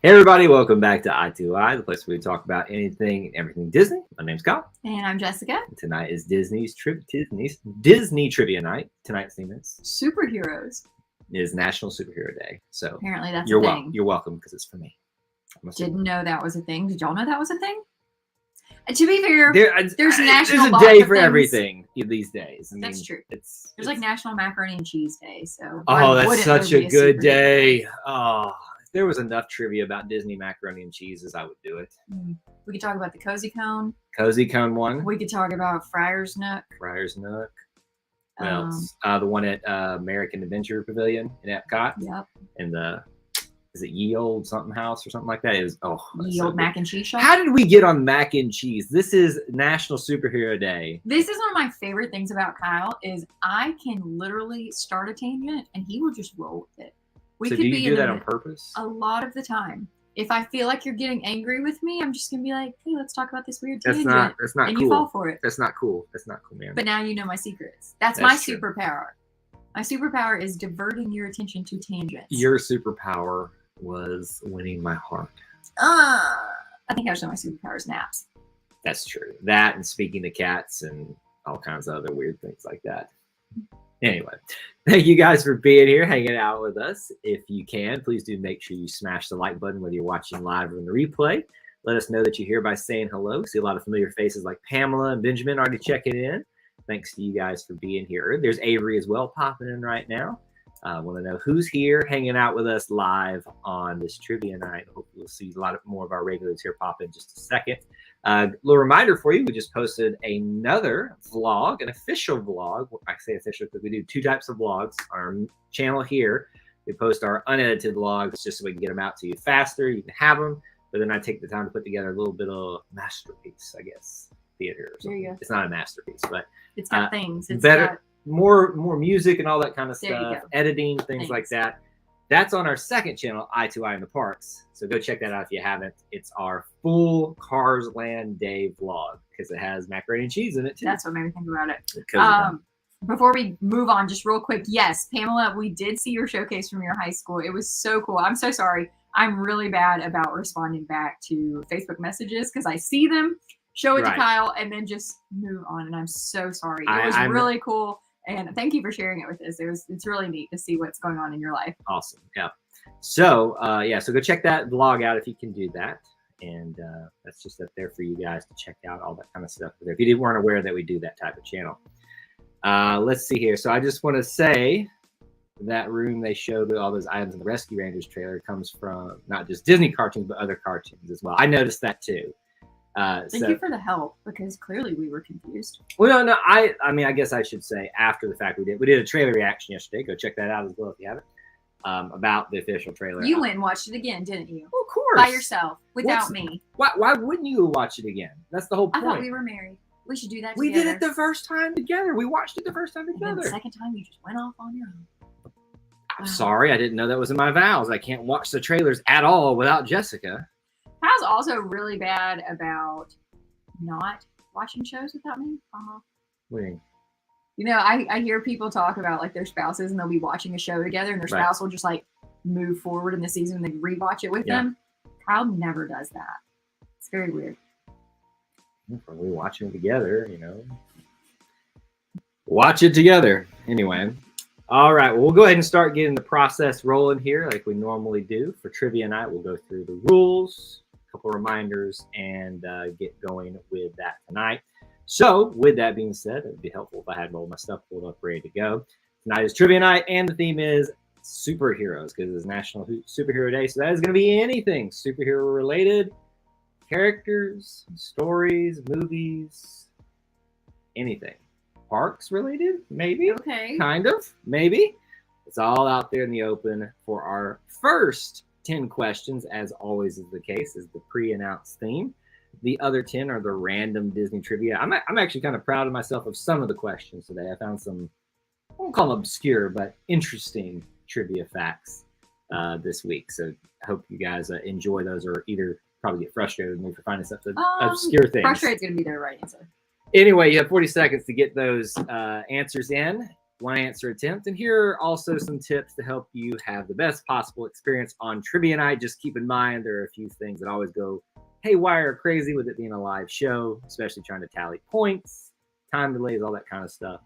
Hey everybody, welcome back to I2I, the place where we talk about anything and everything Disney. My name's Kyle. And I'm Jessica. And tonight is Disney Trivia Night. Tonight's theme is Superheroes. It is National Superhero Day. So apparently that's you're a thing. You're welcome because it's for me. Didn't know that was a thing. Did y'all know that was a thing? And to be fair, there's a day for everything these days. That's true. There's like National Macaroni and Cheese Day. So that's such a good day. Oh, if there was enough trivia about Disney macaroni and cheeses, I would do it. We could talk about the Cozy Cone. Cozy Cone one. We could talk about Friar's Nook. Friar's Nook. What else? The one at American Adventure Pavilion in Epcot. Yep. And is it Ye Old something house or something like that? It was Ye Old Mac and Cheese Shop. How did we get on mac and cheese? This is National Superhero Day. This is one of my favorite things about Kyle is I can literally start a tangent and he will just roll with it. So do you do that on purpose? A lot of the time. If I feel like you're getting angry with me, I'm just gonna be like, "Hey, let's talk about this weird tangent." That's not and cool. You fall for it. That's not cool. That's not cool, man. But now you know my secrets. That's my superpower. My superpower is diverting your attention to tangents. Your superpower was winning my heart. I think actually my superpower is naps. That's true. That and speaking to cats and all kinds of other weird things like that. Anyway, thank you guys for being here, hanging out with us. If you can, please do make sure you smash the like button, whether you're watching live or in the replay. Let us know that you're here by saying hello. See a lot of familiar faces like Pamela and Benjamin already checking in. Thanks to you guys for being here. There's Avery as well popping in right now. Want to know who's here hanging out with us live on this trivia night. Hopefully we'll see a lot more of our regulars here pop in just a second. Little reminder for you, we just posted another vlog, an official vlog. I say official because we do two types of vlogs on our channel here. We post our unedited vlogs just so we can get them out to you faster. You can have them, but then I take the time to put together a little bit of masterpiece, I guess, theater or something. There you go. It's not a masterpiece, but it's got things. It's better. More music and all that kind of stuff, editing, things like that. That's on our second channel, I2I in the Parks. So go check that out if you haven't. It's our full Cars Land Day vlog because it has macaroni and cheese in it too. That's what made me think about it. Before we move on, just real quick, yes, Pamela, we did see your showcase from your high school. It was so cool. I'm so sorry. I'm really bad about responding back to Facebook messages because I see them, show it to Kyle, and then just move on. And I'm so sorry. It was really cool. And thank you for sharing it with us. It's really neat to see what's going on in your life. Awesome. Yeah. So, so go check that vlog out if you can do that. And that's just up there for you guys to check out all that kind of stuff. If you weren't aware that we do that type of channel. Let's see here. So I just want to say that room they showed all those items in the Rescue Rangers trailer comes from not just Disney cartoons, but other cartoons as well. I noticed that too. Thank you for the help because clearly we were confused. Well, no, I mean, I guess I should say after the fact we did a trailer reaction yesterday. Go check that out as well if you haven't. About the official trailer. You went and watched it again, didn't you? Well, of course. By yourself, without me. Why wouldn't you watch it again? That's the whole point. I thought we were married. We should do that together. We did it the first time together. We watched it the first time together. And then the second time you just went off on your own. I'm sorry. I didn't know that was in my vows. I can't watch the trailers at all without Jessica. Kyle's also really bad about not watching shows without me. What do you mean? You know, I hear people talk about like their spouses and they'll be watching a show together and their spouse will just like move forward in the season and they rewatch it with them. Kyle never does that. It's very weird. We're watching it together, you know. Watch it together. Anyway. All right. Well, we'll go ahead and start getting the process rolling here like we normally do. For trivia night, we'll go through the rules, couple reminders, and get going with that tonight. So with that being said, it would be helpful if I had all my stuff pulled up ready to go. Tonight is trivia night and the theme is superheroes because it's National Superhero Day. So that is going to be anything superhero related, characters, stories, movies, anything. Parks related, maybe. Okay. Kind of, maybe. It's all out there in the open for our first 10 questions, as always is the case, is the pre-announced theme. The other 10 are the random Disney trivia. I'm actually kind of proud of myself of some of the questions today. I found some, I won't call them obscure, but interesting trivia facts this week. So I hope you guys enjoy those or either probably get frustrated with me for finding such obscure things. Frustrated is going to be their right answer. Anyway, you have 40 seconds to get those answers in. one answer attempt. And here are also some tips to help you have the best possible experience on trivia night. Just keep in mind there are a few things that always go haywire or crazy with it being a live show, especially trying to tally points, time delays, all that kind of stuff.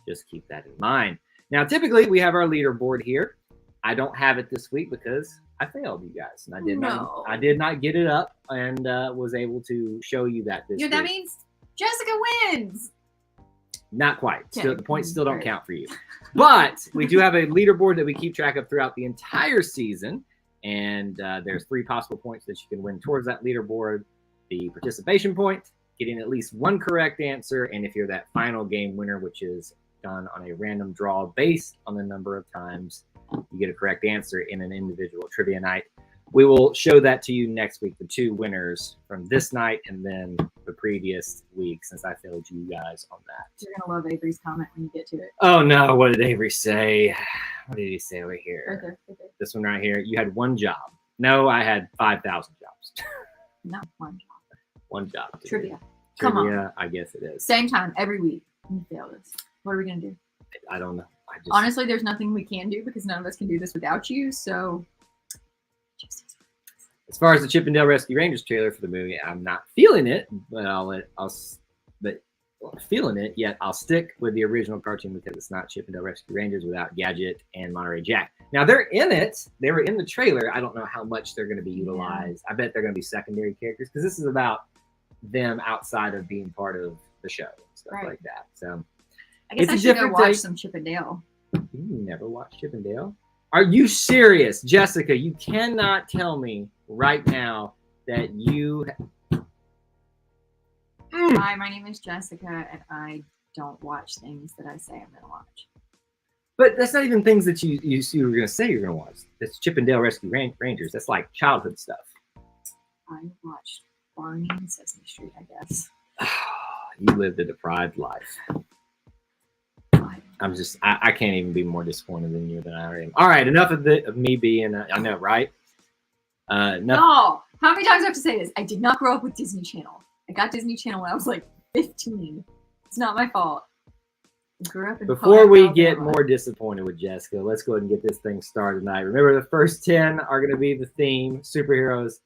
Just keep that in mind. Now, typically we have our leaderboard here. I don't have it this week because I failed you guys, and I did not get it up and was able to show you that this week. That means Jessica wins. Not quite. Still, the points still don't count for you. But we do have a leaderboard that we keep track of throughout the entire season. And there's 3 possible points that you can win towards that leaderboard. The participation point, getting at least 1 correct answer. And if you're that final game winner, which is done on a random draw based on the number of times you get a correct answer in an individual trivia night. We will show that to you next week, the 2 winners from this night and then the previous week, since I failed you guys on that. You're going to love Avery's comment when you get to it. Oh, no. What did Avery say? What did he say over here? Okay. This one right here. You had 1 job. No, I had 5,000 jobs. Not 1 job. 1 job. Trivia. Come on. I guess it is. Same time every week. You fail this. What are we going to do? I don't know. Honestly, there's nothing we can do because none of us can do this without you. So, as far as the Chip 'n Dale Rescue Rangers trailer for the movie, I'm not feeling it, but I'll stick with the original cartoon because it's not Chip 'n Dale Rescue Rangers without Gadget and Monterey Jack. Now they're in it. They were in the trailer. I don't know how much they're going to be utilized. I bet they're going to be secondary characters because this is about them outside of being part of the show and stuff like that. So I guess I should go watch some Chip 'n Dale. You never watched Chip 'n Dale? Are you serious, Jessica? You cannot tell me right now that you. Hi, my name is Jessica, and I don't watch things that I say I'm going to watch. But that's not even things that you were going to say you're going to watch. That's Chip 'n Dale Rescue Rangers. That's like childhood stuff. I watched Barney and Sesame Street, I guess. You lived a deprived life. I can't even be more disappointed than you than I am. All right, enough of me being, I know, right? No, how many times do I have to say this? I did not grow up with Disney Channel. I got Disney Channel when I was like 15. It's not my fault. I grew up in Before we get more disappointed with Jessica, let's go ahead and get this thing started tonight. Remember, the first 10 are going to be the theme, superheroes.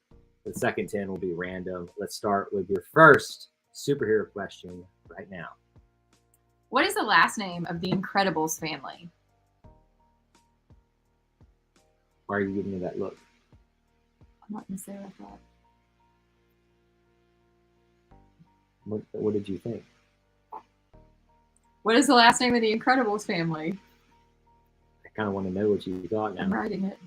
The second 10 will be random. Let's start with your first superhero question right now. What is the last name of the Incredibles family? Why are you giving me that look? I'm not going to say what I thought. What did you think? What is the last name of the Incredibles family? I kind of want to know what you thought now. I'm writing it.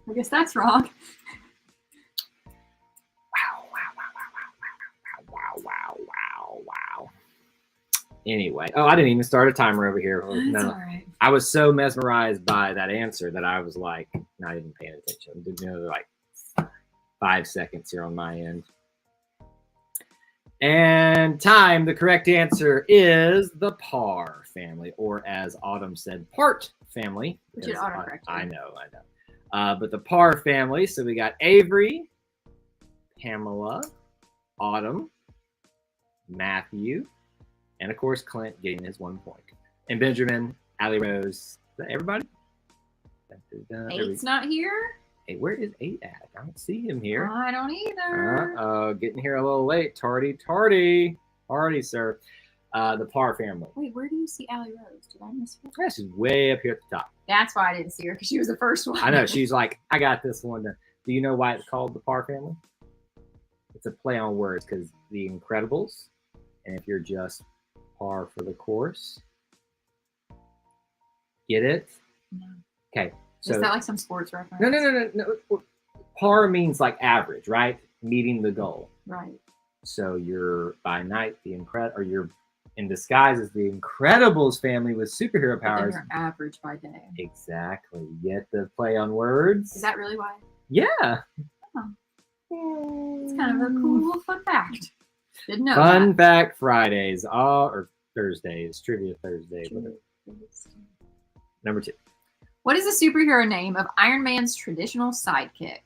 I guess that's wrong. Wow. Anyway, I didn't even start a timer over here. That's all right. I was so mesmerized by that answer that I was like, not even paying attention. Like 5 seconds here on my end. And time, the correct answer is the Parr family, or as Autumn said, Part family. Which is autocorrect. I know. But the Parr family, so we got Avery, Pamela, Autumn, Matthew, and of course Clint getting his 1 point. And Benjamin, Allie Rose, is that everybody? Eight's not here? Hey, where is 8 at? I don't see him here. I don't either. Getting here a little late. Tardy, sir. The Parr family. Wait, where do you see Allie Rose? Did I miss her? Yeah, she's way up here at the top. That's why I didn't see her, because she was the first one. I know. She's like, I got this one. Do you know why it's called the Parr family? It's a play on words, because the Incredibles, and if you're just par for the course, get it? No. Okay. So, is that like some sports reference? No. Par means like average, right? Meeting the goal. Right. So you're by night you're in disguise as the Incredibles family with superhero powers. You're average by day. Exactly. Get the play on words. Is that really why? Yeah. Oh. It's kind of a cool little fun fact. Didn't know. Fun fact Fridays, or Thursdays, Trivia Thursday. Number 2. What is the superhero name of Iron Man's traditional sidekick?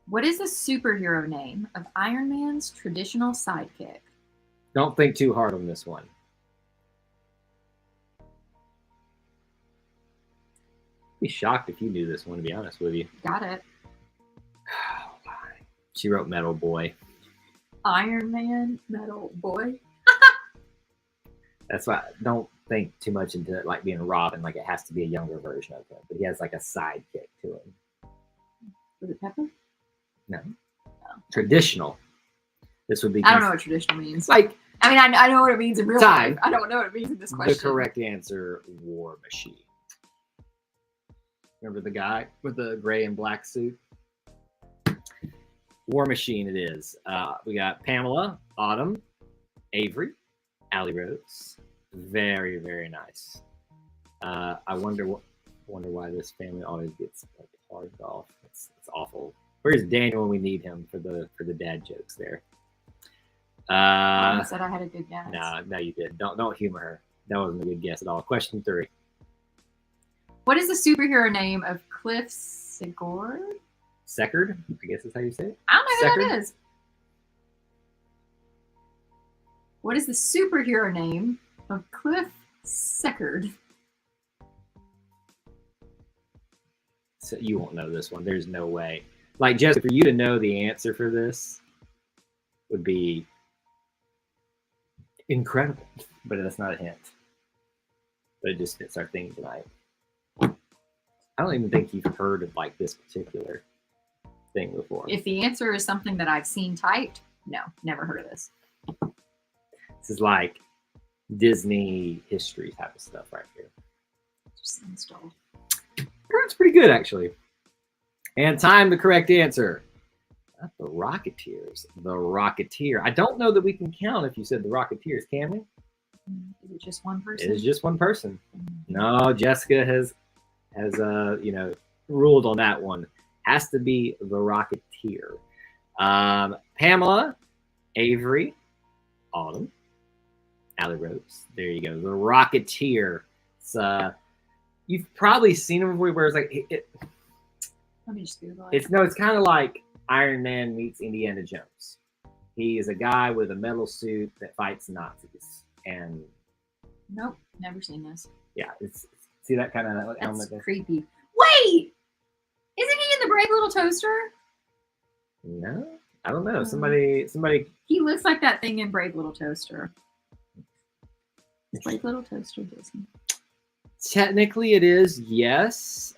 What is the superhero name of Iron Man's traditional sidekick? Don't think too hard on this one. I'd be shocked if you knew this one, to be honest with you. Got it. She wrote Metal Boy. Iron Man, Metal Boy. That's why I don't think too much into it, like being Robin. Like it has to be a younger version of him, but he has like a sidekick to him. Was it Pepper? No. Traditional. This would be. I don't know what traditional means. Like, I mean, I know what it means in real time. life. I don't know what it means in this question. The correct answer: War Machine. Remember the guy with the gray and black suit? War Machine. It is. We got Pamela, Autumn, Avery, Allie Rose. Very, very nice. I wonder why this family always gets like hard off. It's awful. Where's Daniel when we need him for the dad jokes there? I said I had a good guess. No, you did. Don't humor her. That wasn't a good guess at all. Question 3. What is the superhero name of Cliff Secord? Secord, I guess is how you say it. I don't know who that is. What is the superhero name of Cliff Secord? So you won't know this one. There's no way. Like, just for you to know the answer for this would be incredible. But that's not a hint. But it just fits our theme tonight. I don't even think you've heard of like this particular thing before. If the answer is something that I've seen typed, no, never heard of this. This is like Disney history type of stuff right here. Just install. It's pretty good, actually. And time, the correct answer. Not the Rocketeers. The Rocketeer. I don't know that we can count if you said the Rocketeers, can we? Is it just one person? It is just one person. No, Jessica has ruled on that one. Has to be the Rocketeer. Pamela, Avery, Autumn, Allie Rose. There you go. The Rocketeer. It's you've probably seen him before, where it's like Let me just Google it. It's kind of like Iron Man meets Indiana Jones. He is a guy with a metal suit that fights Nazis. And nope, never seen this. Yeah, see that kind of helmet there? Creepy. Wait! Isn't he in the Brave Little Toaster? No, I don't know. Somebody. He looks like that thing in Brave Little Toaster. Is Brave Little Toaster Disney? Technically, it is. Yes,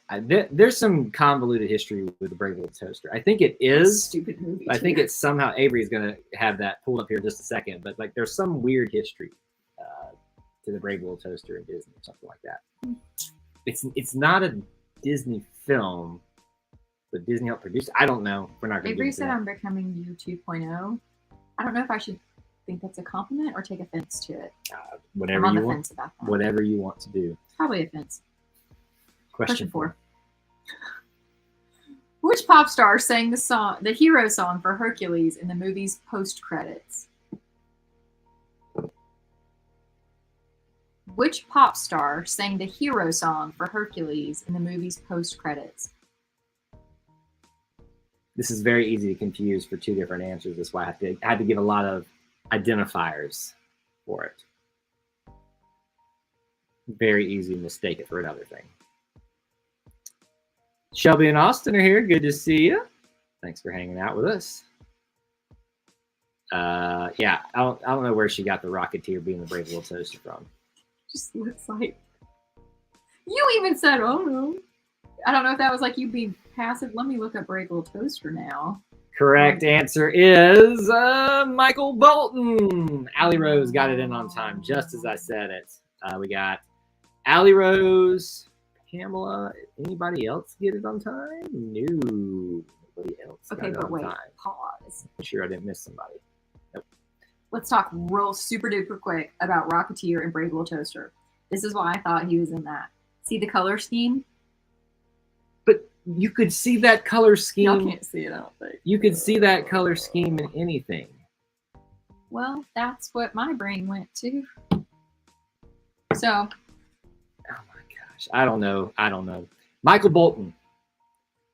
there's some convoluted history with the Brave Little Toaster. I think it is. Stupid movie. I think it's somehow Avery's gonna have that pulled up here in just a second. But like, there's some weird history to the Brave Little Toaster in Disney or something like that. It's not a Disney film, but Disney helped produce it. I don't know. We're not going to. Avery said I'm becoming you 2.0. I don't know if I should think that's a compliment or take offense to it. Whatever I'm on you the want. fence about that. Whatever you want to do. Probably offense. Question 4. Which pop star sang the hero song for Hercules in the movie's post credits? Which pop star sang the hero song for Hercules in the movie's post credits? This is very easy to confuse for 2 different answers. That's why I had to give a lot of identifiers for it. Very easy to mistake it for another thing. Shelby and Austin are here. Good to see you. Thanks for hanging out with us. Yeah, I don't know where she got the Rocketeer being the Brave Little Toaster from. Just looks like you even said, "Oh no." I don't know if that was like you being passive. Let me look up Brave Little Toaster now. Correct answer is Michael Bolton. Allie Rose got it in on time, just as I said it. We got Allie Rose, Pamela. Anybody else get it on time? No, nobody else. Okay, got it but on wait, time. pause. I'm sure I didn't miss somebody. Nope. Let's talk real super duper quick about Rocketeer and Brave Little Toaster. This is why I thought he was in that. See the color scheme? But you could see that color scheme. Y'all can't see it, I don't think. You could see that color scheme in anything. Well, that's what my brain went to. So. Oh my gosh. I don't know. Michael Bolton.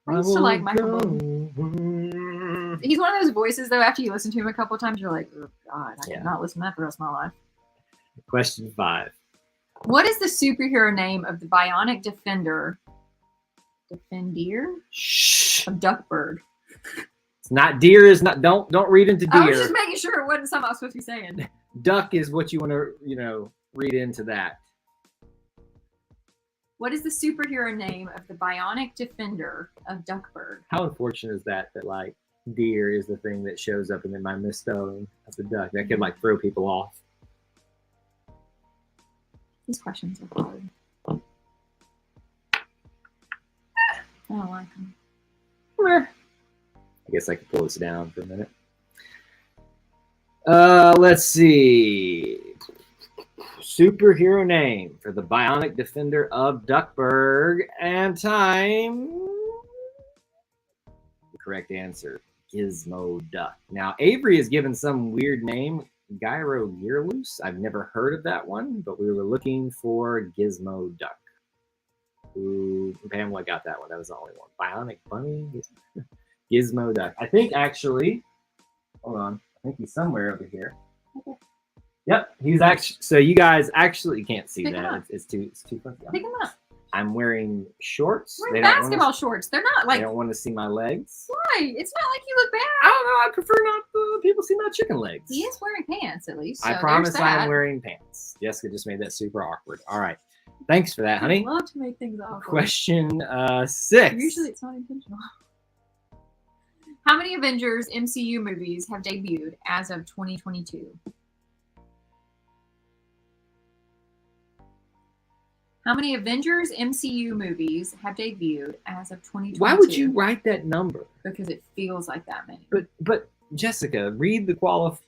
I used to like Michael Bolton. he's one of those voices though. After you listen to him a couple of times, you're like, oh God, I cannot listen to that for the rest of my life. Question 5. What is the superhero name of the bionic defendeer Shh. of Duckburg? It's not deer. Is not. Don't read into deer. I was just making sure it wasn't something I was supposed to be saying. Duck is what you want to read into that. What is the superhero name of the bionic defender of Duckburg? How unfortunate is that like deer is the thing that shows up and then my misspelling of the duck that could like throw people off. These questions are hard. I don't like them. I guess I could pull this down for a minute. Let's see. Superhero name for the bionic defender of Duckburg, and time. The correct answer, Gizmo Duck. Now, Avery is given some weird name, Gyro Gearloose. I've never heard of that one, but we were looking for Gizmo Duck. Ooh, Pamela got that one. That was the only one. Bionic Bunny, Gizmo Duck. I think actually, hold on. I think he's somewhere over here. Okay. Yep, he's actually. So you guys actually can't see Pick that. It's too fun. Pick him up. I'm wearing shorts. Wearing basketball shorts. They're not like. They don't want to see my legs. Why? It's not like you look bad. I don't know. I prefer not people see my chicken legs. He is wearing pants at least. So I promise I am wearing pants. Jessica just made that super awkward. All right. Thanks for that, honey. I love to make things awkward. Question 6. Usually it's not intentional. How many Avengers MCU movies have debuted as of 2022? How many Avengers MCU movies have debuted as of 2022? Why would you write that number? Because it feels like that many. But Jessica, read the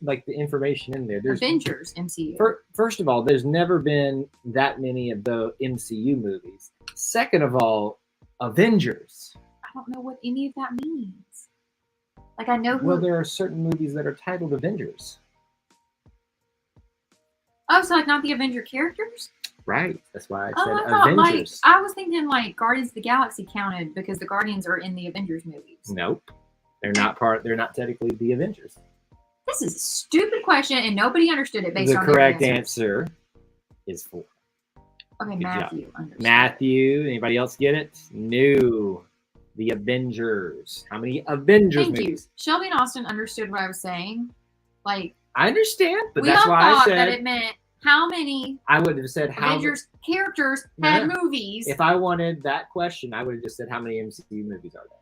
the information in there. There's Avengers MCU. First of all, there's never been that many of the MCU movies. Second of all, Avengers. I don't know what any of that means. Like I know who. Well, there are certain movies that are titled Avengers. Oh, so like not the Avenger characters? Right. That's why I said thought, Avengers. I was thinking like Guardians of the Galaxy counted because the Guardians are in the Avengers movies. Nope. They're not technically the Avengers. This is a stupid question and nobody understood it based on the correct answer is 4. Okay, Good Matthew understood. Matthew, anybody else get it? No. The Avengers. How many Avengers Thank movies? you. Shelby and Austin understood what I was saying. Like I understand, but we that's all why thought I said that it meant how many I would have said how Avengers characters No, had no. movies. If I wanted that question, I would have just said how many MCU movies are there?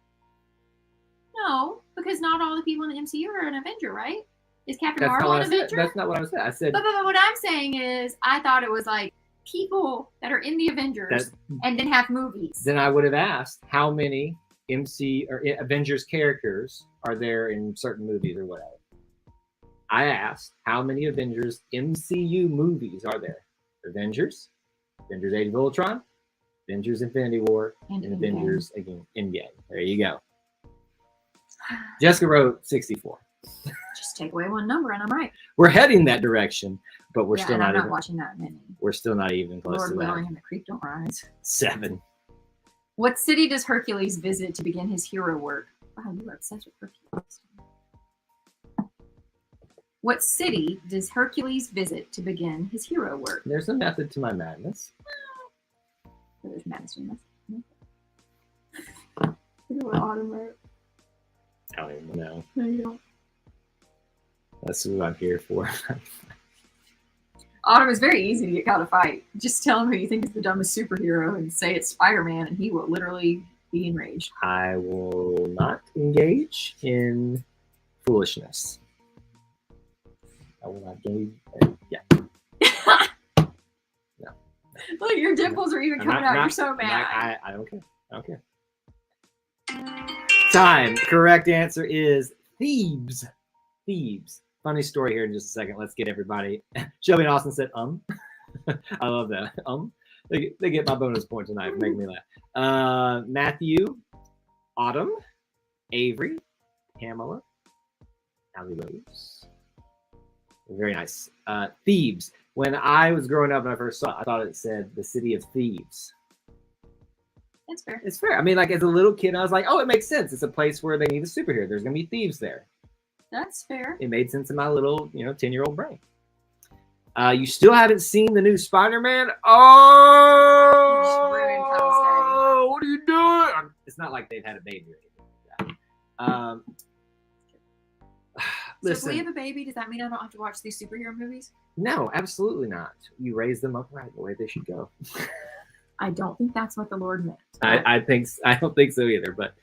No, because not all the people in the MCU are an Avenger, right? Is Captain That's Marvel not what an I said. Avenger? That's not what I said. I said But what I'm saying is, I thought it was like people that are in the Avengers and then have movies. then I would have asked how many Avengers characters are there in certain movies or whatever. I asked how many Avengers MCU movies are there? Avengers Age of Ultron, Avengers Infinity War, and Avengers Endgame. There you go. Jessica wrote 64. Just take away one number and I'm right. We're heading that direction, but we're still and not I'm even watching that many. We're still not even close Lord to willing that. and the creek don't rise. 7. What city does Hercules visit to begin his hero work? Wow, you are obsessed with Hercules. What city does Hercules visit to begin his hero work? There's a method to my madness. There's madness in this. Look at what Autumn wrote. I don't even know. No, you don't. That's what I'm here for. Autumn is very easy to get caught a fight. Just tell him who you think is the dumbest superhero and say it's Spider-Man, and he will literally be enraged. I will not engage in foolishness. I will not engage. Yeah. No. Look, your dimples are even coming out. You're so mad. I don't care. I don't care. Time. Correct answer is Thebes. Thebes. Funny story here in just a second. Let's get everybody. Shelby and Austin said, I love that. They get my bonus point tonight for making me laugh. Matthew, Autumn, Avery, Pamela, Allie Rose. Very nice. Thebes. When I was growing up and I first saw it, I thought it said the city of Thieves. That's fair. It's fair. I mean, like as a little kid, I was like, oh, it makes sense. It's a place where they need a superhero. There's gonna be thieves there. That's fair. It made sense in my little, 10-year-old brain. You still haven't seen the new Spider-Man? Oh, what are you doing? It's not like they've had a baby or anything like that. So Listen, if we have a baby, does that mean I don't have to watch these superhero movies? no, absolutely not. You raise them upright the way they should go. I don't think that's what the Lord meant. I don't think so either. But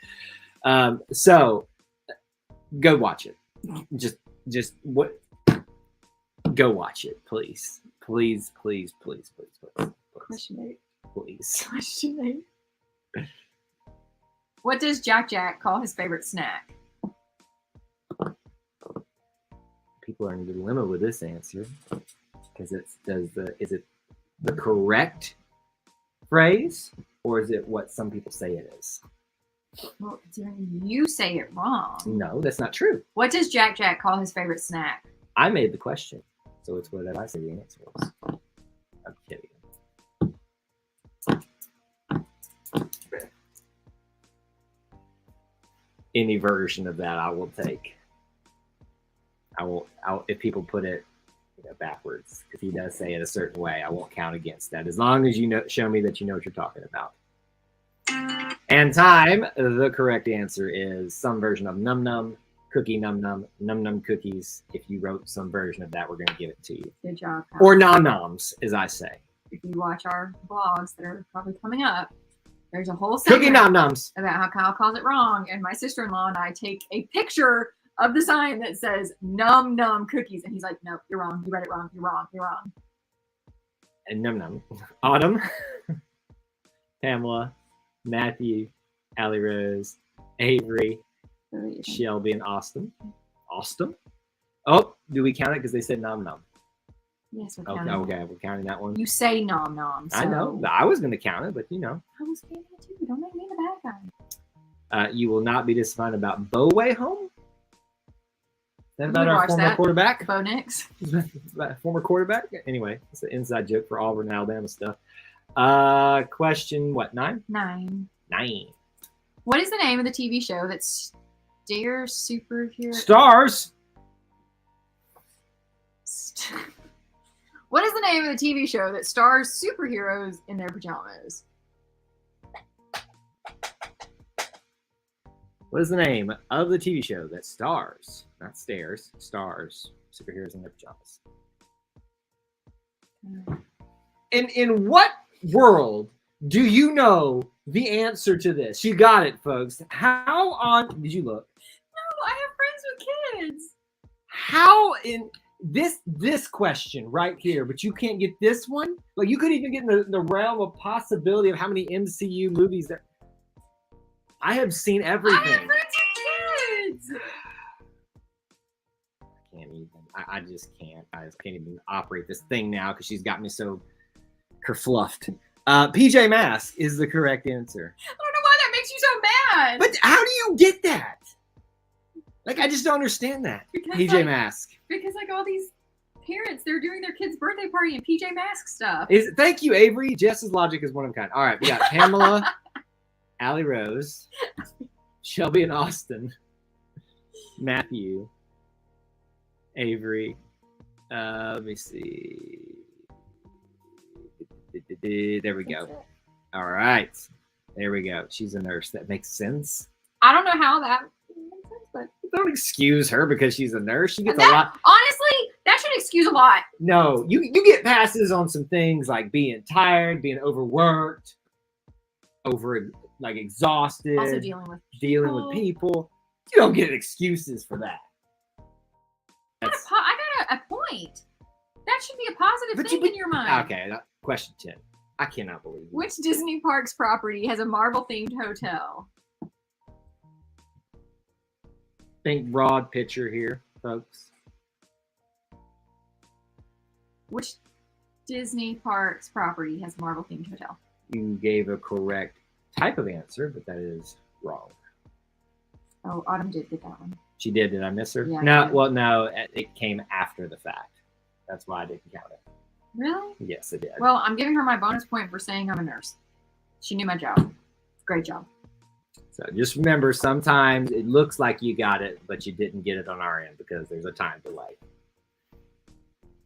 so go watch it. Just what? Go watch it, please. Please. Question 8. Please. Question 8. What does Jack call his favorite snack? People are in a dilemma with this answer because is it the correct phrase or is it what some people say it is? Well, you say it wrong. No, that's not true. What does Jack call his favorite snack? I made the question, so it's what I say the answer was. I'm kidding. Any version of that I will take. I'll if people put it backwards, if he does say it a certain way, I won't count against that. As long as you show me that you know what you're talking about. And time, the correct answer is some version of num num, cookie num num cookies. If you wrote some version of that, we're going to give it to you. Good job. Or nom noms, as I say. If you watch our vlogs that are probably coming up, there's a whole cookie segment nom noms about how Kyle calls it wrong, and my sister-in-law and I take a picture of the sign that says num num cookies, and he's like, "No, you're wrong. You read it wrong. You're wrong. You're wrong." And num num. Autumn, Pamela, Matthew, Allie Rose, Avery, Shelby, and Austin. Austin? Oh, do we count it because they said nom nom? Yes, we're counting. Okay, we're counting that one. You say nom nom. So I know. I was going to count it, but I was counting it too. Don't make me the bad guy. You will not be disappointed about Boway Home. Is that about our former quarterback? Bo Nix. Former quarterback? Anyway, it's an inside joke for Auburn and Alabama stuff. Question, what, 9? 9. 9. What is the name of the TV show that stars superheroes? Stars! What is the name of the TV show that stars superheroes in their pajamas? What is the name of the TV show that stars, not stairs, stars superheroes in their pajamas? In what world do you know the answer to this? You got it, folks. How on did you look? No, I have friends with kids. How in this question right here, but you can't get this one? Like you couldn't even get in the realm of possibility of how many MCU movies there. I have seen everything. I have friends with kids. I can't even. I just can't. I just can't even operate this thing now because she's got me so kerfluffed. PJ Masks is the correct answer. I don't know why that makes you so mad. But how do you get that? Like, I just don't understand that. Because, PJ Masks. Because, like, all these parents, they're doing their kid's birthday party in PJ Masks stuff. Thank you, Avery. Jess's logic is one of a kind. All right, we got Pamela, Allie Rose, Shelby and Austin, Matthew, Avery. Let me see. There we go. All right. There we go. She's a nurse. That makes sense. I don't know how that makes sense, but don't excuse her because she's a nurse. She gets a lot. Honestly, that should excuse a lot. No, you get passes on some things like being tired, being overworked, exhausted, also dealing with people. You don't get excuses for that. I got a point. That should be a positive thing in your mind. Okay, question 10. I cannot believe it. Which Disney Parks property has a Marvel-themed hotel? Think broad picture here, folks. Which Disney Parks property has a Marvel-themed hotel? You gave a correct type of answer, but that is wrong. Oh, Autumn did get that one. She did. Did I miss her? Yeah, no, it came after the fact. That's why I didn't count it. Really? Yes, it did. Well, I'm giving her my bonus point for saying I'm a nurse. She knew my job. Great job. So just remember, sometimes it looks like you got it, but you didn't get it on our end because there's a time delay.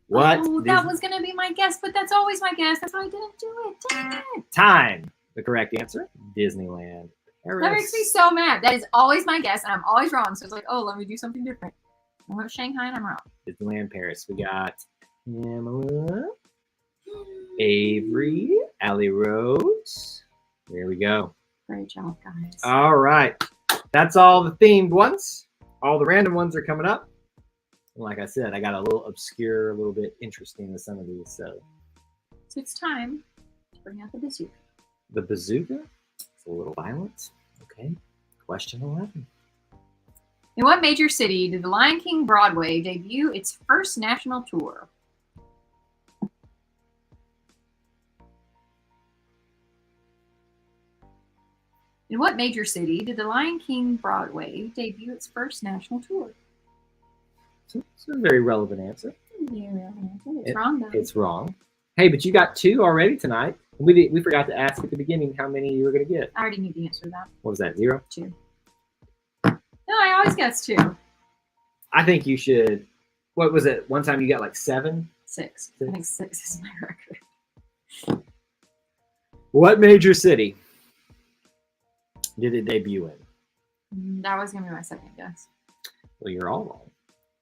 What? Oh, that was going to be my guess, but that's always my guess. That's why I didn't do it. Dang it. Time. The correct answer, Disneyland Paris. That makes me so mad. That is always my guess, and I'm always wrong. So it's like, oh, let me do something different. I went Shanghai, and I'm wrong. Disneyland Paris. We got Pamela, Avery, Allie Rose. There we go. Great job, guys. All right. That's all the themed ones. All the random ones are coming up. And like I said, I got a little obscure, a little bit interesting with some of these. So it's time to bring out the bazooka. The bazooka? It's a little violent. Okay. Question 11. In what major city did the Lion King Broadway debut its first national tour? In what major city did the Lion King Broadway debut its first national tour? It's a very relevant answer. It's wrong, though. It's wrong. Hey, but you got 2 already tonight. We forgot to ask at the beginning how many you were going to get. I already knew the answer to that. What was that, 0? 2. No, I always guess 2. I think you should. What was it? One time you got like 7? 6. I think 6 is my record. What major city did it debut in? That was going to be my second guess. Well, you're all wrong.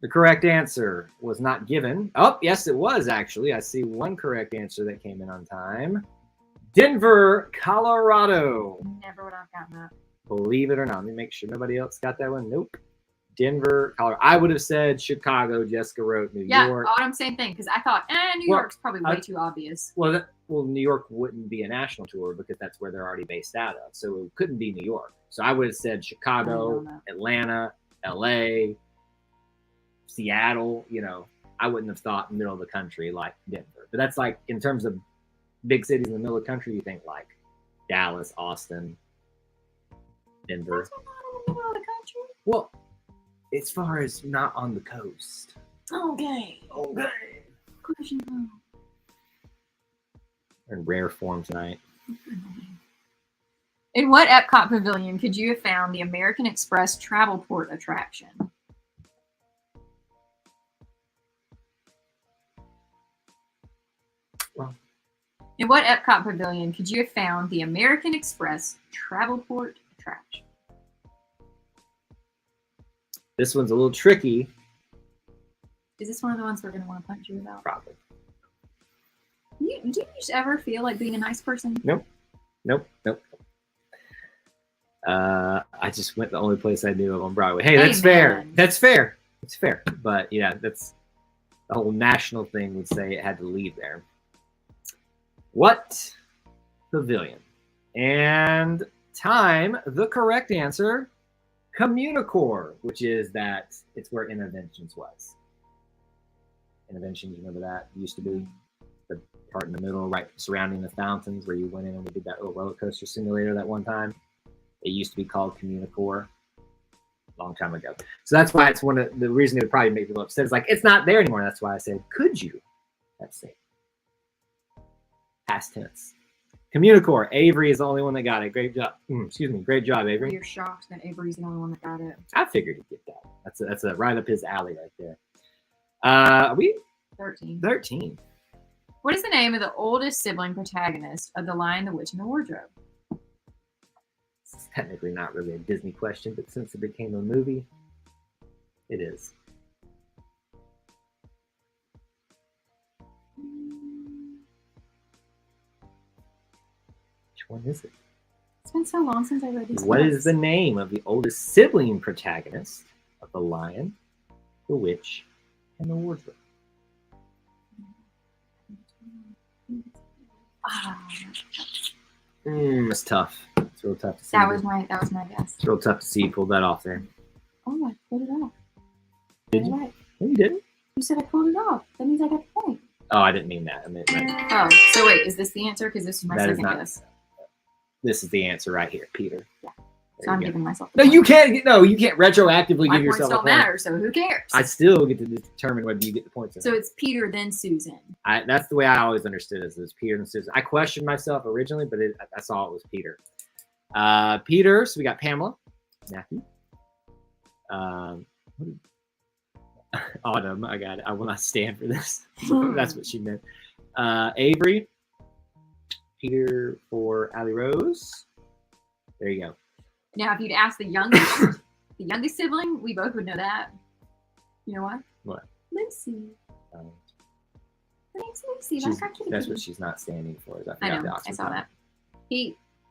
The correct answer was not given. Oh, yes, it was actually. I see one correct answer that came in on time. Denver, Colorado. Never would have gotten that. Believe it or not. Let me make sure nobody else got that one. Nope. Denver, Colorado. I would have said Chicago. Jessica wrote New York. Yeah, same thing. Because I thought, New York's probably way too obvious. Well, New York wouldn't be a national tour because that's where they're already based out of. So it couldn't be New York. So I would have said Chicago, Atlanta, LA, Seattle. I wouldn't have thought middle of the country like Denver. But that's like, in terms of big cities in the middle of the country, you think like Dallas, Austin, Denver. That's not in the middle of the country. Well, as far as not on the coast. Okay. Question. We're in rare form tonight. In what Epcot pavilion could you have found the American Express Travelport attraction? Well, in what Epcot pavilion could you have found the American Express Travelport attraction? This one's a little tricky. Is this one of the ones we're going to want to punch you about? Probably. Do you just ever feel like being a nice person? Nope. I just went the only place I knew of on Broadway. Hey, that's fair. That's fair. It's fair. But yeah, that's the whole national thing would say it had to leave there. What pavilion? And time, the correct answer, Communicore, which is that it's where Interventions was. Interventions, you remember that? It used to be the part in the middle, right surrounding the fountains, where you went in and we did that little roller coaster simulator that one time. It used to be called Communicore a long time ago. So that's why it's one of the reason it would probably make people upset. It's like, it's not there anymore. That's why I said, could you? Let's see. Past tense. Communicore. Avery is the only one that got it. Great job. Great job, Avery. You're shocked that Avery's the only one that got it. I figured he'd get that. That's a right up his alley right there. Are we? 13. 13. What is the name of the oldest sibling protagonist of The Lion, the Witch, and the Wardrobe? This is technically not really a Disney question, but since it became a movie, it is. Which one is it? It's been so long since I read these. What is the name of the oldest sibling protagonist of The Lion, the Witch, and the Wardrobe? It's tough. It's real tough to see. That was my guess. It's real tough to see you pull that off there. Oh, I pulled it off. Did you? Right. No, you didn't. You said I pulled it off. That means I got the point. Oh, I didn't mean that. I meant oh, so wait, is this the answer? Because this is my second guess. This is the answer right here, Peter. Yeah. So I'm giving myself. No, you can't. No, you can't retroactively give yourself a point. My points don't matter, so who cares? I still get to determine whether you get the points. So it's Peter then Susan. That's the way I always understood it. It's Peter and Susan. I questioned myself originally, but I saw it was Peter. Peter. So we got Pamela, Matthew. Autumn. I got it. I will not stand for this. That's what she meant. Avery. Peter for Allie Rose. There you go. Now, if you'd ask the youngest sibling, we both would know that. You know what? What? Lucy. Her name's Lucy. That's what she's not standing for. I know. I saw that.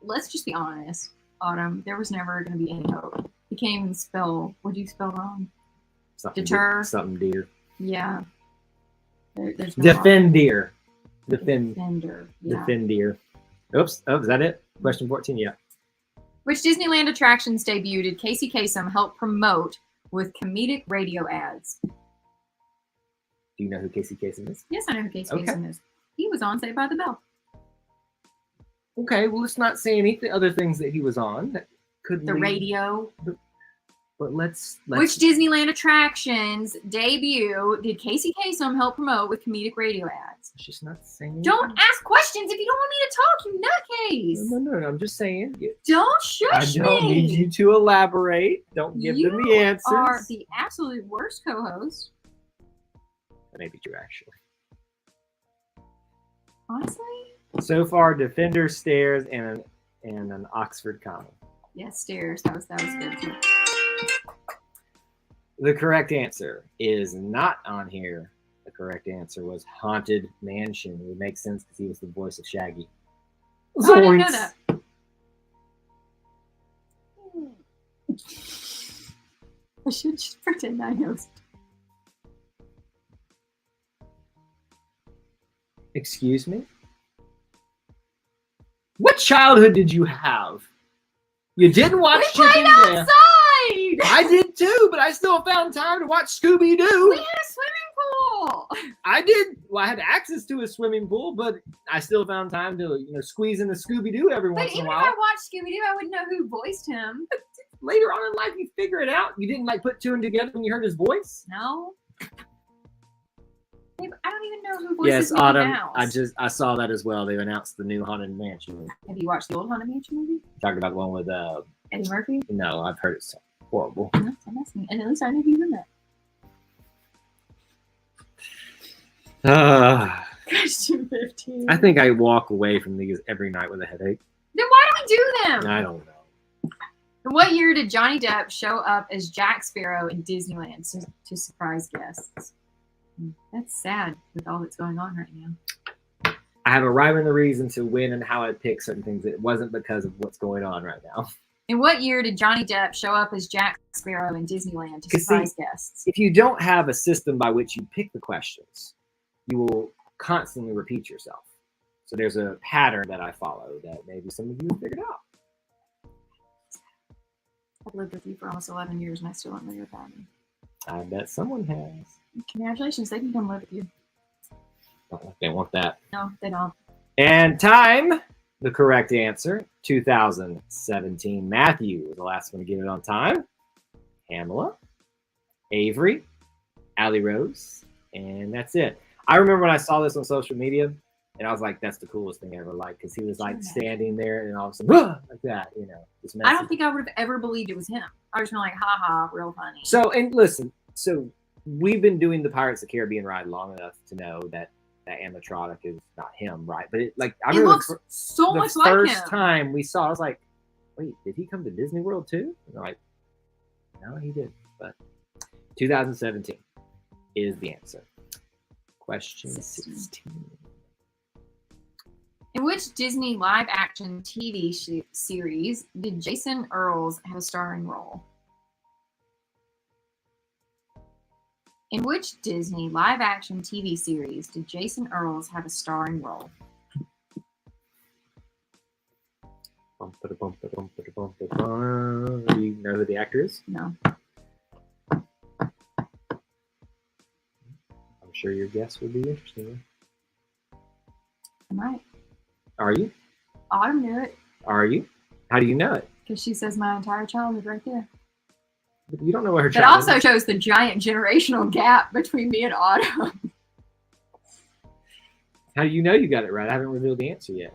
Let's just be honest, Autumn. There was never going to be any hope. He can't even spell. What did you spell wrong? Deter. Something deer. Yeah. There's no defendeer. Defender. Yeah. Defendeer. Oops. Oh, is that it? Question 14. Yeah. Which Disneyland attractions debut did Casey Kasem help promote with comedic radio ads? Do you know who Casey Kasem is? Yes, I know who Casey Kasem is. He was on Saved by the Bell. Okay, well, let's not say any other things that he was on. That could the radio. But let's. Which Disneyland attractions debut did Casey Kasem help promote with comedic radio ads? She's not saying. Don't ask questions if you don't want me to talk, you nutcase. No. I'm just saying. Don't shush me. I don't need you to elaborate. Don't give them the answers. You are the absolute worst co-host. That may be true, actually. Honestly. So far, Defender, Stairs, and an Oxford Common. Yes, Stairs. That was good too. The correct answer is not on here. The correct answer was Haunted Mansion. It would make sense because he was the voice of Shaggy. Oh, I didn't know that. I should just pretend I know. Excuse me? What childhood did you have? You didn't watch We played outside! I did too, but I still found time to watch Scooby-Doo. We had a swimming pool. I did. Well, I had access to a swimming pool, but I still found time to, squeeze in the Scooby-Doo every once in a while. But even if I watched Scooby-Doo, I wouldn't know who voiced him. Later on in life, you figure it out. You didn't put two and together when you heard his voice. No. I don't even know who voices Yes, Autumn. Mouse. I saw that as well. They announced the new Haunted Mansion. Have you watched the old Haunted Mansion movie? Talking about the one with Eddie Murphy? No, I've heard it's horrible. And at least I knew he was in that. Question 15. I think I walk away from these every night with a headache. Then why do we do them? I don't know. In what year did Johnny Depp show up as Jack Sparrow in Disneyland to surprise guests? That's sad with all that's going on right now. I have a rhyme and the reason to when and how I pick certain things. It wasn't because of what's going on right now. In what year did Johnny Depp show up as Jack Sparrow in Disneyland to surprise guests? If you don't have a system by which you pick the questions, you will constantly repeat yourself. So there's a pattern that I follow that maybe some of you have figured out. I've lived with you for almost 11 years and I still don't know your pattern. I bet someone has. Congratulations, they can come live with you. They want that. No, they don't. And time, the correct answer, 2017. Matthew was the last one to get it on time. Pamela, Avery, Allie Rose, and that's it. I remember when I saw this on social media, and I was like, that's the coolest thing I ever liked, because he was standing there and all of a sudden, like that, I don't think I would have ever believed it was him. I was like, ha, real funny. So, and listen, we've been doing the Pirates of the Caribbean ride long enough to know that animatronic is not him, right? But it looks so much like him. The first time we saw, I was like, wait, did he come to Disney World too? And they're like, no, he didn't. But 2017 is the answer. Question 16. In which Disney live-action TV series did Jason Earles have a starring role? In which Disney live-action TV series did Jason Earles have a starring role? Do you know who the actor is? No. I'm sure your guess would be interesting. I might. Are you? Autumn knew it. Are you? How do you know it? Because she says my entire childhood right there. But you don't know what her It childhood also shows the giant generational gap between me and Autumn. How do you know you got it right? I haven't revealed the answer yet.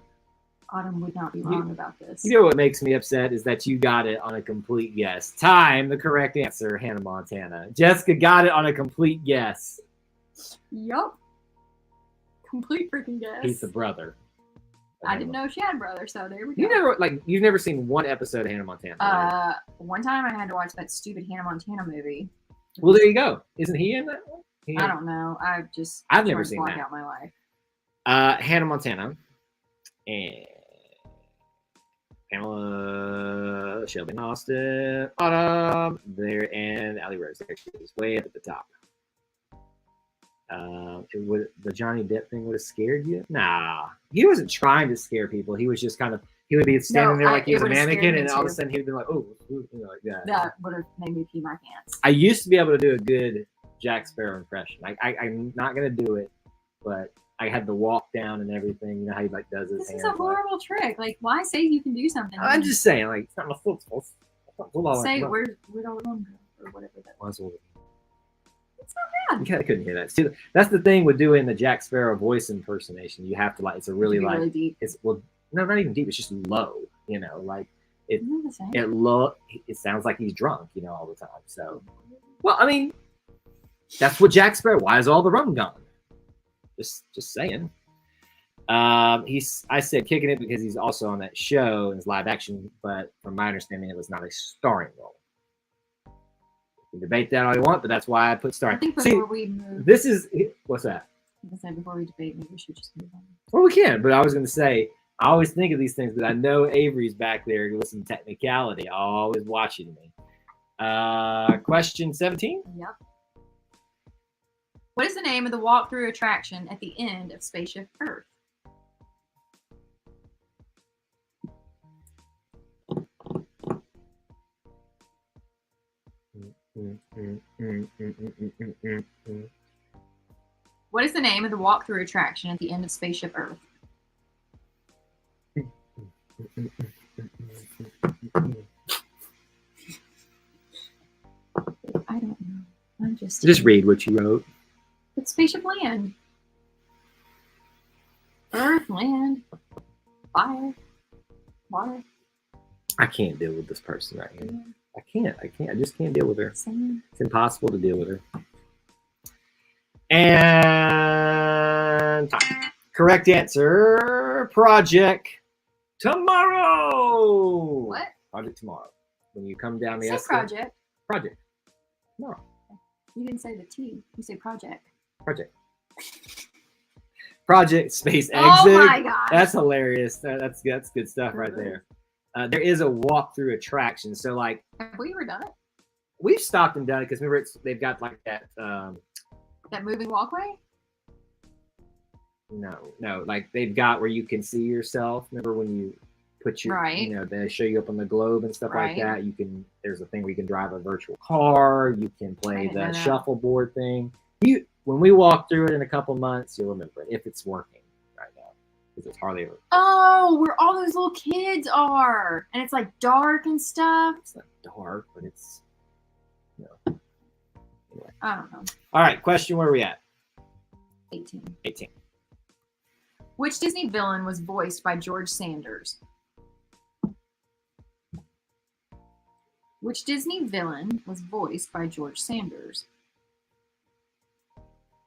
Autumn would not be wrong about this. You know what makes me upset is that you got it on a complete guess. Time, the correct answer, Hannah Montana. Jessica got it on a complete guess. Yup. Complete freaking guess. He's the brother. I didn't know she had a brother, so there we go. You've never seen one episode of Hannah Montana. Right? One time I had to watch that stupid Hannah Montana movie. Well, there you go. Isn't he in that one? I don't know. I've never seen that. Out my life. Hannah Montana and Pamela, Shelby Austin, Autumn, there, and Allie Rose. There she is, way up at the top. The Johnny Depp thing would have scared you? Nah, he wasn't trying to scare people. He was just he would be standing there like he was a mannequin, and all of a sudden he would be like, "Oh," like that. That would have made me pee my pants. I used to be able to do a good Jack Sparrow impression. I'm not gonna do it, but I had the walk down and everything. You know how he does his. This is a horrible trick. Like, why say you can do something? I'm just saying, it's not my fault. Say where's all the or whatever that was. It's not bad. I couldn't hear that. See, that's the thing with doing the Jack Sparrow voice impersonation. You have to it's a really really deep. It's no, not even deep. It's just low. It sounds like he's drunk. all the time. So, that's what Jack Sparrow. Why is all the rum gone? Just saying. I said kicking it because he's also on that show and it's live action, but from my understanding, it was not a starring role. You can debate that all you want, but that's why I put starring. I think before we move, what's that? I said before we debate, maybe we should just move on. Well, we can, but I was going to say I always think of these things, but I know Avery's back there with some technicality, always watching me. Question 17. Yep. What is the name of the walkthrough attraction at the end of Spaceship Earth? What is the name of the walkthrough attraction at the end of Spaceship Earth? I don't know. I'm just read what you wrote. It's Spaceship Land. Earth, land, fire, water. I can't deal with this person right here. I can't. I just can't deal with her. Same. It's impossible to deal with her. And time. Correct answer. Project Tomorrow. What? Project Tomorrow. When you come down the escalator. Project. Project. Tomorrow. You didn't say the T. You say project. Project. Project Space Exit. Oh my gosh. That's hilarious. That's good stuff right there. There is a walkthrough attraction. So have we ever done it? We've stopped and done it because remember they've got that. That moving walkway? No. They've got where you can see yourself. Remember when you put your, they show you up on the globe and stuff like that. There's a thing where you can drive a virtual car. You can play the shuffleboard thing. When we walk through it in a couple months, you'll remember it if it's working right now. Because it's hardly ever. Oh, where all those little kids are. And it's dark and stuff. It's not dark, but it's, Anyway. I don't know. All right, question, where are we at? 18. Which Disney villain was voiced by George Sanders? Which Disney villain was voiced by George Sanders?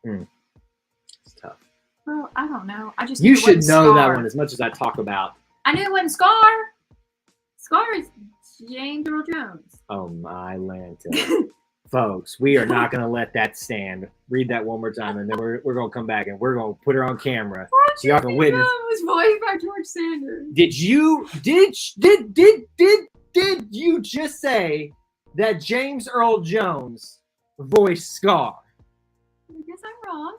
It's tough. Well, I don't know. You should know that one as much as I talk about. I knew it wasn't Scar. Scar is James Earl Jones. Oh my Lanta. Folks, we are not going to let that stand. Read that one more time, and then we're going to come back and we're going to put her on camera so y'all can witness. Was voiced by George Sanders. Did you just say that James Earl Jones voiced Scar? I guess I'm wrong.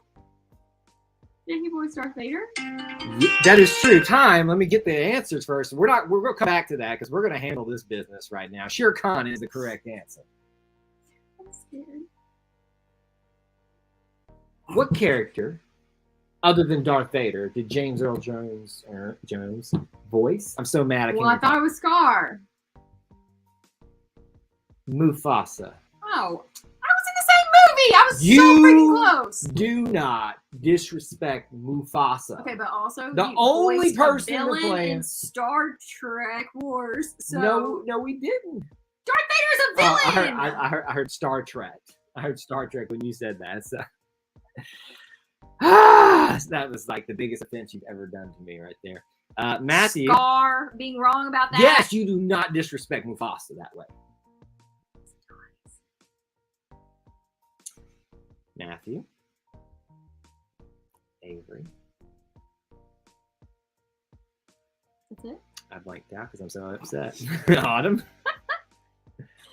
Did he voice Darth Vader? That is true. Time. Let me get the answers first. We're going to come back to that because we're going to handle this business right now. Shere Khan is the correct answer. Scared. What character, other than Darth Vader, did James Earl Jones voice? I'm so mad. I thought it was Scar. Mufasa. Oh, I was in the same movie. Raffi! I was so freaking close. Do not disrespect Mufasa. Okay, but also the he only voiced a person to villain play in Star Trek Wars. So No, we didn't. Darth Vader's a villain. I heard Star Trek. I heard Star Trek when you said that. So. That was like the biggest offense you've ever done to me right there. Matthew. Scar being wrong about that. Yes, you do not disrespect Mufasa that way. Matthew. Avery. That's it? I blanked out because I'm so upset. Autumn.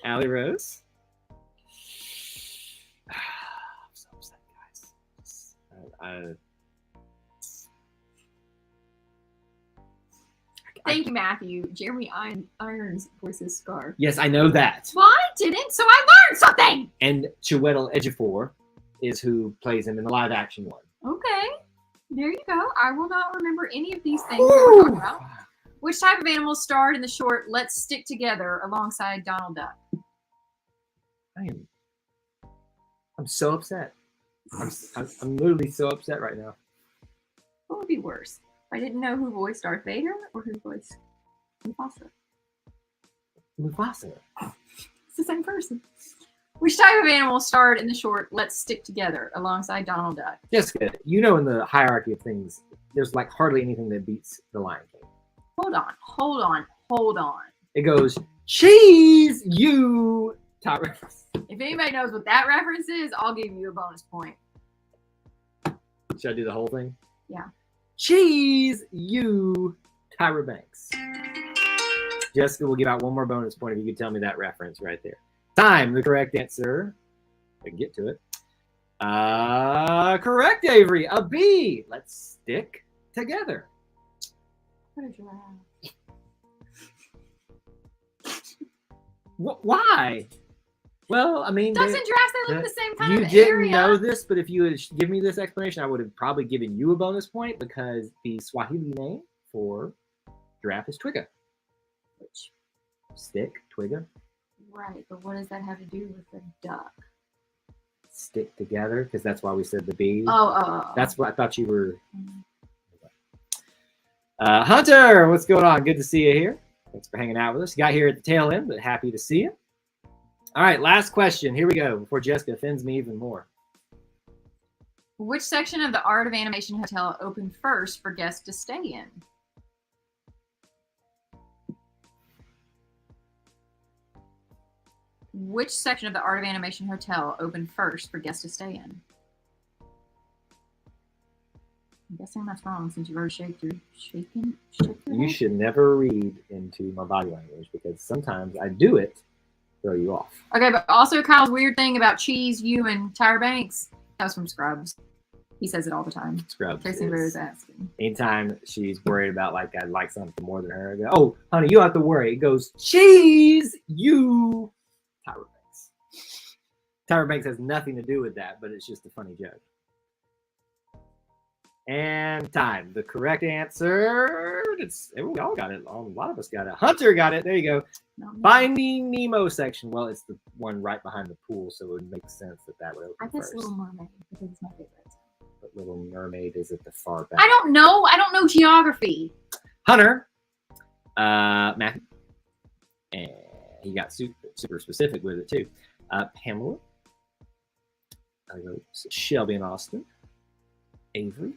Allie Rose. I'm so upset, guys. Thank you, Matthew. Jeremy Irons voices Scar. Yes, I know that. Well, I didn't, so I learned something. And Chiwetel Ejiofor is who plays him in the live action one. Okay. There you go. I will not remember any of these things that we're talking about. Which type of animal starred in the short Let's Stick Together alongside Donald Duck? I'm so upset. I'm literally so upset right now. What would be worse? If I didn't know who voiced Darth Vader or who voiced Mufasa. Mufasa. It's the same person. Which type of animal starred in the short Let's Stick Together alongside Donald Duck? Jessica, you know in the hierarchy of things, there's like hardly anything that beats the Lion King. Hold on. It goes, cheese, you, Tyrus. If anybody knows what that reference is, I'll give you a bonus point. Should I do the whole thing? Yeah. Cheese, you, Tyra Banks. Jessica will give out one more bonus point if you can tell me that reference right there. Time, the correct answer. I can get to it. Correct, Avery. A B. Let's stick together. What a giraffe. Why? Well, I mean, Ducks and giraffes, they live in the same kind of area. You didn't know this, but if you had given me this explanation, I would have probably given you a bonus point because the Swahili name for giraffe is Twiga. Which stick, Twiga. Right, but what does that have to do with the duck? Stick together, because that's why we said the B. Oh. That's what I thought you were. Hunter, what's going on? Good to see you here. Thanks for hanging out with us. You got here at the tail end, but happy to see you. All right, last question. Here we go before Jessica offends me even more. Which section of the Art of Animation Hotel opened first for guests to stay in? Which section of the Art of Animation Hotel opened first for guests to stay in? I'm guessing that's wrong since you've already shaken. You should never read into my body language because sometimes I do it, throw you off. Okay, but also Kyle's weird thing about cheese, you, and Tyra Banks. That was from Scrubs. He says it all the time. Scrubs. Tracy Rose asking. Anytime she's worried about like I'd like something more than her, I go, oh, honey, you don't have to worry. It goes, cheese, you, Tyra Banks. Tyra Banks has nothing to do with that, but it's just a funny joke. And time. The correct answer. We all got it. A lot of us got it. Hunter got it. There you go. No. Finding Nemo section. Well, it's the one right behind the pool, so it would make sense that would open I guess first. Little Mermaid because it's my favorite. But Little Mermaid is at the far back. I don't know geography. Hunter, Matthew, and he got super specific with it too. Pamela, Shelby and Austin, Avery,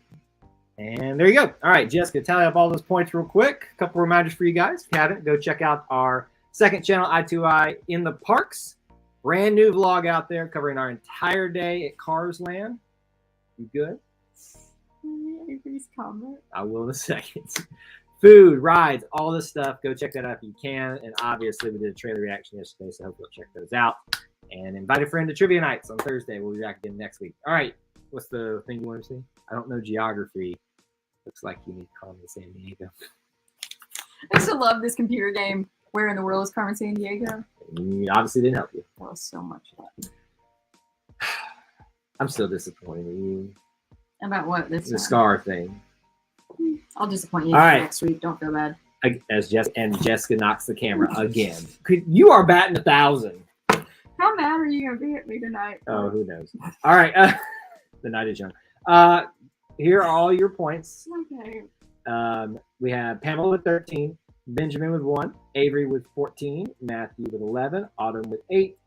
and there you go. All right, Jessica, tally up all those points real quick. A couple reminders for you guys. If you haven't, go check out our second channel, Eye2Eye in the Parks. Brand new vlog out there covering our entire day at Cars Land. You good? Avery's comment. I will in a second. Food, rides, all this stuff. Go check that out if you can. And obviously, we did a trailer reaction yesterday, so I hope you'll check those out. And invite a friend to trivia nights on Thursday. We'll be back again next week. All right. What's the thing you want to see? I don't know geography. Looks like you need Carmen San Diego. I used to love this computer game. Where in the world is Carmen San Diego? It obviously didn't help you. That was so much fun. I'm still disappointed in you. About what? The scar thing. I'll disappoint you next week. Don't feel bad. Jessica knocks the camera again. You are batting 1,000. How mad are you gonna be at me tonight? Oh, who knows? All right, the night is young. Here are all your points. Okay. We have Pamela with 13, Benjamin with 1, Avery with 14, Matthew with 11, Autumn with 8,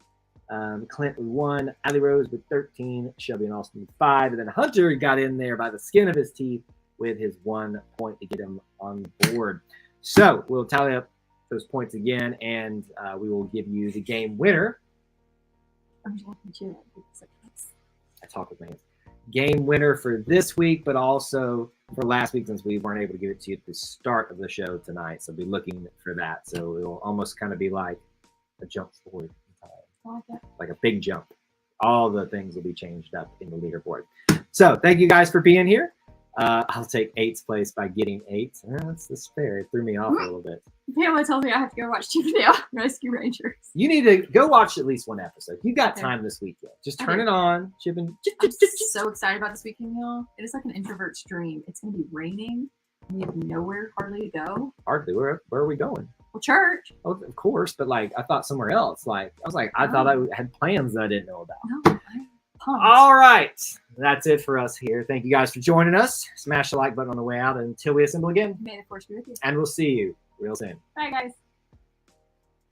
Clint with 1, Allie Rose with 13, Shelby and Austin with 5, and then Hunter got in there by the skin of his teeth with his 1 point to get him on board. So we'll tally up those points again, and we will give you the game winner. I'm just looking at you. I talk with my hands. Game winner for this week, but also for last week, since we weren't able to give it to you at the start of the show tonight. So be looking for that. So it will almost kind of be like a jump forward in time, like a big jump. All the things will be changed up in the leaderboard. So thank you guys for being here. I'll take 8th place by getting 8. That's fair. It threw me off a little bit. Pamela tells me I have to go watch Chippendale Rescue Rangers. You need to go watch at least one episode. You got time this weekend. Just turn it on. I'm so excited about this weekend, y'all. It is like an introvert's dream. It's going to be raining. We have nowhere hardly to go. Hardly. Where are we going? Well, church. Oh, of course, but like I thought somewhere else. I thought I had plans that I didn't know about. No, I'm pumped. All right. That's it for us here. Thank you guys for joining us. Smash the like button on the way out until we assemble again. May the force be with you. And we'll see you real soon. Bye, guys.